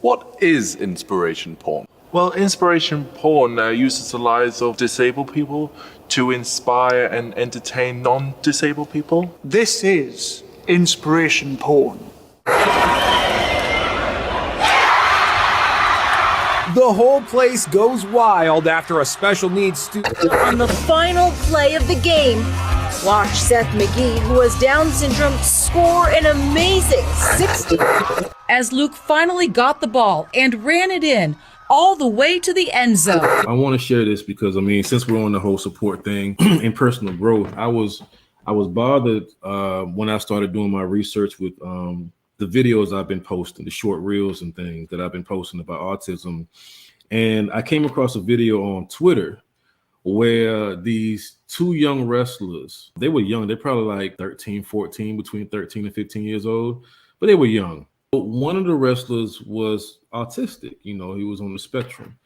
What is inspiration porn? Well, inspiration porn uses the lives of disabled people to inspire and entertain non-disabled people. This is inspiration porn. The whole place goes wild after a special needs student. On the final play of the game, watch Seth McGee, who has Down syndrome, score an amazing 60. As Luke finally got the ball and ran it in all the way to the end zone. I want to share this because, since we're on the whole support thing and personal growth, I was bothered when I started doing my research with the videos I've been posting, the short reels and things that I've been posting about autism. And I came across a video on Twitter where these two young wrestlers, they were young, they're probably like 13, 14, between 13 and 15 years old, but they were young. One of the wrestlers was autistic, he was on the spectrum.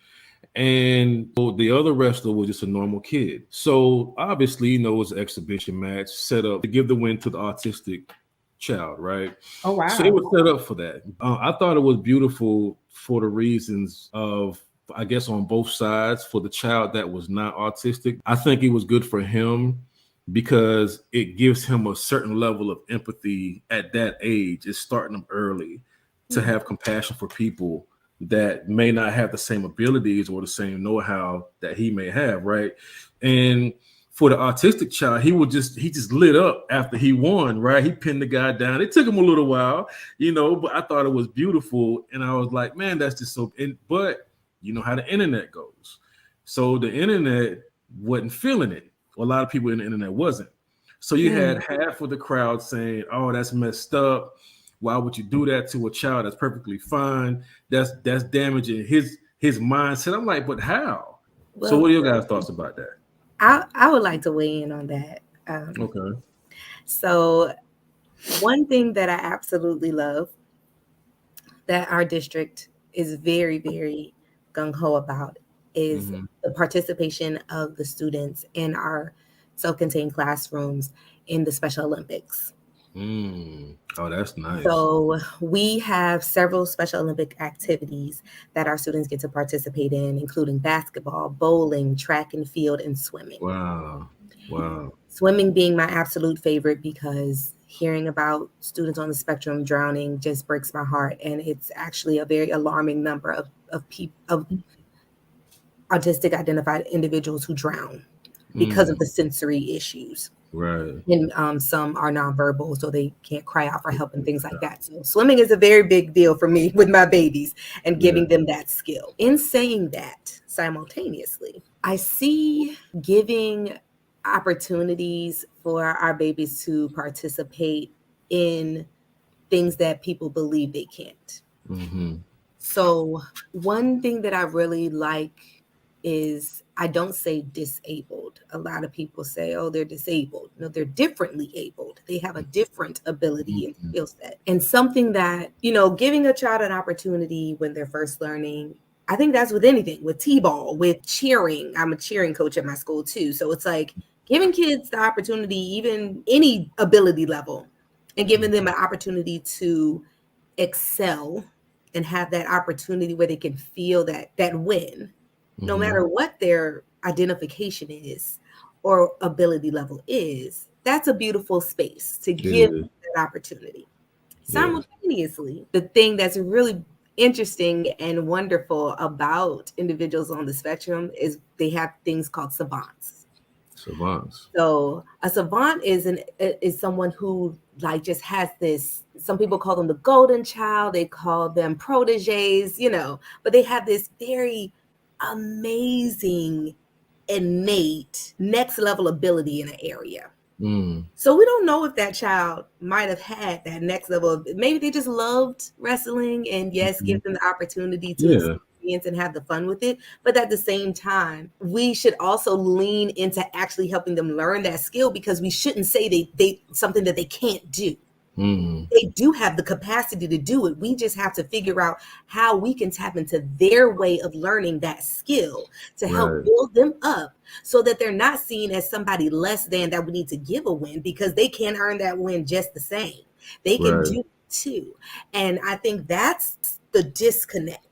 And the other wrestler was just a normal kid. So obviously, it was an exhibition match set up to give the win to the autistic child, right? Oh, wow. So it was set up for that. I thought it was beautiful for the reasons of, I guess, on both sides. For the child that was not autistic, I think it was good for him because it gives him a certain level of empathy at that age. It's starting him early to have compassion for people that may not have the same abilities or the same know-how that he may have, right? And for the autistic child, he just lit up after he won, right? He pinned the guy down. It took him a little while, but I thought it was beautiful. And I was like, man, that's just so, but you know how the internet goes. So the internet wasn't feeling it. A lot of people in the internet wasn't. So you had half of the crowd saying, oh, that's messed up. Why would you do that to a child? That's perfectly fine. That's damaging his mindset. I'm like, but how? Well, so what are your guys' thoughts about that? I would like to weigh in on that. Okay. So one thing that I absolutely love that our district is very, very gung-ho about is the participation of the students in our self-contained classrooms in the Special Olympics. Oh, that's nice. So we have several Special Olympic activities that our students get to participate in, including basketball, bowling, track and field, and swimming. Wow. Swimming being my absolute favorite because hearing about students on the spectrum drowning just breaks my heart. And it's actually a very alarming number of autistic identified individuals who drown because of the sensory issues. Right. And some are nonverbal, so they can't cry out for help and things like that. So swimming is a very big deal for me with my babies and giving them that skill. In saying that, simultaneously, I see giving opportunities for our babies to participate in things that people believe they can't. So one thing that I really like is I don't say disabled. A lot of people say, oh, they're disabled. No, they're differently abled. They have a different ability and skill set. And something that, giving a child an opportunity when they're first learning, I think that's with anything, with T-ball, with cheering. I'm a cheering coach at my school too. So it's like giving kids the opportunity, even any ability level, and giving them an opportunity to excel and have that opportunity where they can feel that win. No matter what their identification is or ability level is, that's a beautiful space to give that opportunity. Simultaneously, the thing that's really interesting and wonderful about individuals on the spectrum is they have things called savants. So a savant is someone who just has this, some people call them the golden child, they call them proteges, but they have this very amazing, innate, next level ability in an area. So we don't know if that child might have had that next level of, maybe they just loved wrestling and give them the opportunity to experience and have the fun with it. But at the same time, we should also lean into actually helping them learn that skill, because we shouldn't say they something that they can't do. They do have the capacity to do it. We just have to figure out how we can tap into their way of learning that skill to help build them up so that they're not seen as somebody less than that we need to give a win, because they can't earn that win just the same. They can do it too. And I think that's the disconnect.